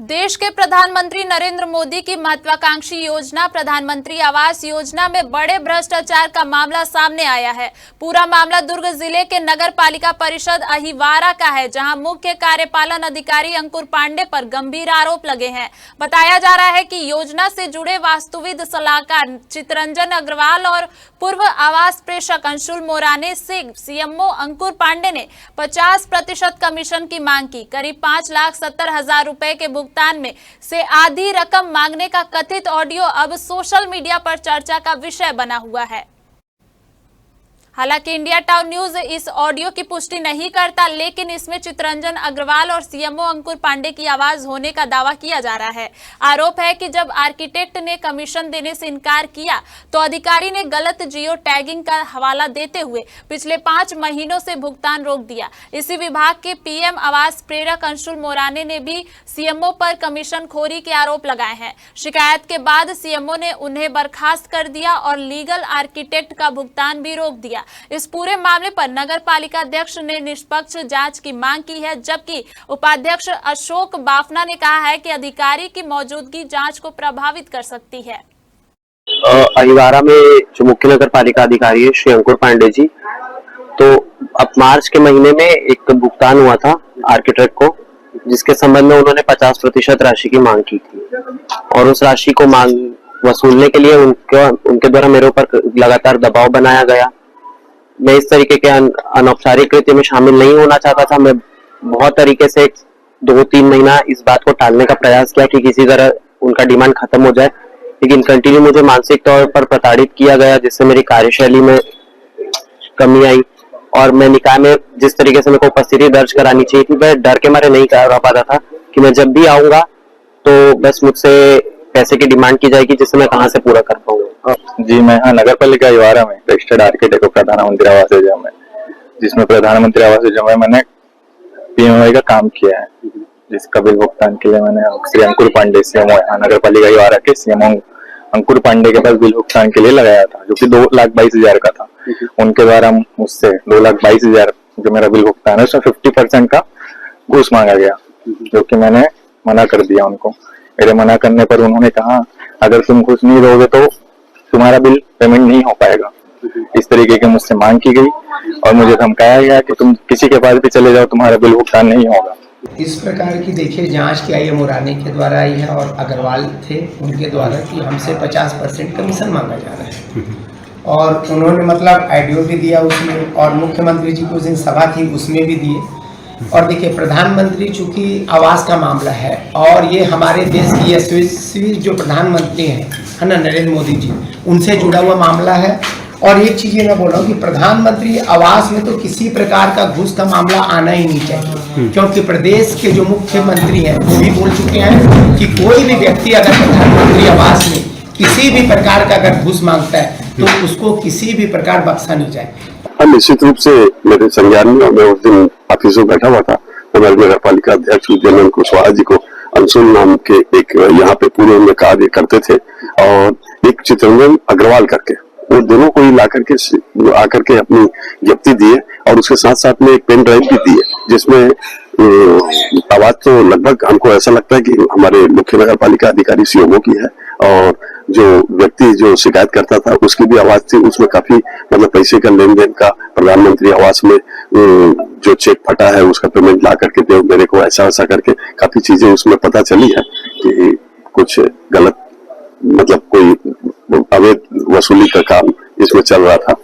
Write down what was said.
देश के प्रधानमंत्री नरेंद्र मोदी की महत्वाकांक्षी योजना प्रधानमंत्री आवास योजना में बड़े भ्रष्टाचार का मामला सामने आया है। पूरा मामला दुर्ग जिले के नगर पालिका परिषद अहिवारा का है, जहां मुख्य कार्यपालन अधिकारी अंकुर पांडे पर गंभीर आरोप लगे हैं। बताया जा रहा है कि योजना से जुड़े वास्तुविद सलाहकार चितरंजन अग्रवाल और पूर्व आवास प्रेषक अंशुल मोराने से सीएमओ अंकुर पांडे ने 50% कमीशन की मांग की। करीब 5,70,000 रुपए के भुगतान में से आधी रकम मांगने का कथित ऑडियो अब सोशल मीडिया पर चर्चा का विषय बना हुआ है। हालांकि इंडिया टाउन न्यूज इस ऑडियो की पुष्टि नहीं करता, लेकिन इसमें चितरंजन अग्रवाल और सीएमओ अंकुर पांडे की आवाज होने का दावा किया जा रहा है। आरोप है कि जब आर्किटेक्ट ने कमीशन देने से इनकार किया तो अधिकारी ने गलत जियो टैगिंग का हवाला देते हुए पिछले 5 महीनों से भुगतान रोक दिया। इसी विभाग के पीएम आवास प्रेरक अंशुल मोराने ने भी सीएमओ पर कमीशन खोरी के आरोप लगाए हैं। शिकायत के बाद सीएमओ ने उन्हें बर्खास्त कर दिया और लीगल आर्किटेक्ट का भुगतान भी रोक दिया। इस पूरे मामले पर नगर पालिका अध्यक्ष ने निष्पक्ष जांच की मांग की है, जबकि उपाध्यक्ष अशोक बाफना ने कहा है कि अधिकारी की मौजूदगी जांच को प्रभावित कर सकती है। अहिवारा में जो मुख्य नगर पालिका अधिकारी है श्री अंकुर पांडे जी, तो अब मार्च के महीने में एक भुगतान हुआ था आर्किटेक्ट को, जिसके संबंध में उन्होंने 50% राशि की मांग की थी और उस राशि को मांग वसूलने के लिए उनके द्वारा मेरे ऊपर लगातार दबाव बनाया गया। मैं इस तरीके के अनौपचारिक कृत्य में शामिल नहीं होना चाहता था। मैं बहुत तरीके से 2-3 महीना इस बात को टालने का प्रयास किया कि किसी तरह उनका डिमांड खत्म हो जाए, लेकिन कंटिन्यू मुझे मानसिक तौर पर प्रताड़ित किया गया, जिससे मेरी कार्यशैली में कमी आई और मैं निकाय में जिस तरीके से मेरे को उपस्थिति दर्ज करानी चाहिए थी, वह डर के मारे नहीं कर पाता था कि मैं जब भी आऊंगा तो बस मुझसे पैसे की डिमांड की जाएगी, जिससे मैं कहाँ से पूरा कर पाऊंगा। जी, मैं यहाँ नगर पालिका अहिवारा में रजिस्टर्ड आर्किटेक्ट प्रधानमंत्री आवास योजना में, जिसमें प्रधानमंत्री आवास योजना में मैंने पीएमआई का काम किया है, जिसका बिल भुगतान के लिए मैंने श्री अंकुर पांडे सीएमओ यहाँ नगर पालिका अहिवारा के सीएमओ अंकुर पांडे के पास बिल भुगतान के लिए लगाया था, जो कि 2,22,000 का था। उनके द्वारा मुझसे 2,22,000 जो मेरा बिल भुगतान है उसमें 50% का घूस मांगा गया, जो कि मैंने मना कर दिया उनको। मेरे मना करने पर उन्होंने कहा अगर तुम घूस नहीं दोगे तो तुम्हारा बिल पेमेंट नहीं हो पाएगा। इस तरीके की मुझसे मांग की गई और मुझे धमकाया गया कि तुम किसी के पास भी चले जाओ, तुम्हारा बिल भुगतान नहीं होगा। इस प्रकार की देखिए जांच की आई है, मोराने के द्वारा आई है और अग्रवाल थे उनके द्वारा कि हमसे 50% कमीशन मांगा जा रहा है और उन्होंने मतलब ऑडियो भी दिया उसमें, और मुख्यमंत्री जी की उस दिन सभा थी उसमें भी दिए। और देखिए प्रधानमंत्री चूंकि आवास का मामला है और ये हमारे देश की यशस्वी जो प्रधानमंत्री हैं है ना नरेंद्र मोदी जी, उनसे जुड़ा हुआ मामला है। और एक चीज़ ये मैं बोल रहा हूँ कि प्रधानमंत्री आवास में तो किसी प्रकार का घूस का मामला आना ही नहीं चाहिए, क्योंकि प्रदेश के जो मुख्यमंत्री हैं वो भी बोल चुके हैं कि कोई भी व्यक्ति अगर प्रधानमंत्री आवास में किसी भी प्रकार का अगर घूस मांगता है तो उसको किसी भी प्रकार बख्शा नहीं जाए। निश्चित रूप से मेरे संज्ञान में मैं उस दिन ऑफिस में बैठा हुआ था, हमारे नगर पालिका अध्यक्ष विद्यानंद कुशवाहा जी को अंशुल नाम के एक यहाँ पे पूर्व में कार्य करते थे और एक चितरंजन अग्रवाल करके, वो दोनों को ही आकर के अपनी ज्ञप्ति दिए और उसके साथ साथ में एक पेन ड्राइव भी दिए, जिसमें आवाज तो लगभग हमको ऐसा लगता है कि हमारे मुख्य नगर पालिका अधिकारी सीएमओ की है और जो व्यक्ति जो शिकायत करता था उसकी भी आवाज थी। उसमें काफी मतलब पैसे का लेन देन का, प्रधानमंत्री आवास में जो चेक फटा है उसका पेमेंट ला करके दे मेरे को, ऐसा करके काफी चीजें उसमें पता चली है कि कुछ गलत मतलब कोई अवैध वसूली का काम इसमें चल रहा था।